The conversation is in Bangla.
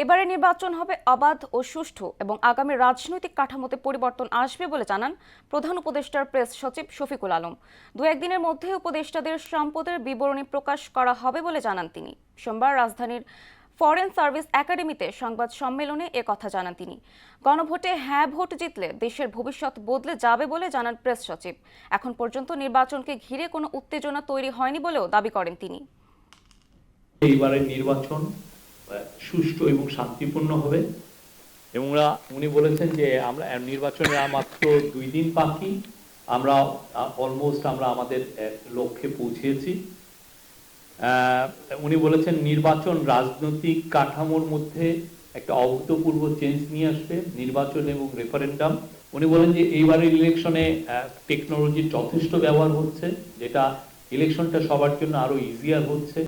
এবারে নির্বাচন হবে অবাধ ও সুষ্ঠু এবং আগামী রাজনৈতিক কাঠামোতে পরিবর্তন আসবে বলে জানান প্রধান উপদেষ্টার প্রেস সচিব শফিকুল আলম। দু একদিনের মধ্যে উপদেষ্টাদের সম্পদের বিবরণী প্রকাশ করা হবে বলে জানান তিনি। সোমবার রাজধানীর ফরেন সার্ভিস একাডেমিতে সংবাদ সম্মেলনে কথা জানান তিনি। গণভোটে হ্যাঁ ভোট জিতলে দেশের ভবিষ্যৎ বদলে যাবে বলে জানান প্রেস সচিব। এখন পর্যন্ত নির্বাচনকে ঘিরে কোনো উত্তেজনা তৈরি হয়নি বলেও দাবি করেন তিনি। এইবারের নির্বাচন সুষ্ঠু এবং শান্তিপূর্ণ হবে এবং উনি বলেছেন যে আমরা নির্বাচনের মাত্র 2 দিন বাকি, আমরা অলমোস্ট আমাদের লক্ষ্যে পৌঁছেছি। উনি বলেছেন নির্বাচন রাজনৈতিক কাঠামোর মধ্যে একটা অভূতপূর্ব চেঞ্জ নিয়ে আসবে, নির্বাচন এবং রেফারেন্ডাম। উনি বলেন যে এইবারের ইলেকশনে টেকনোলজির যথেষ্ট ব্যবহার হচ্ছে, যেটা ইলেকশনটা সবার জন্য আরো ইজিয়ার হচ্ছে।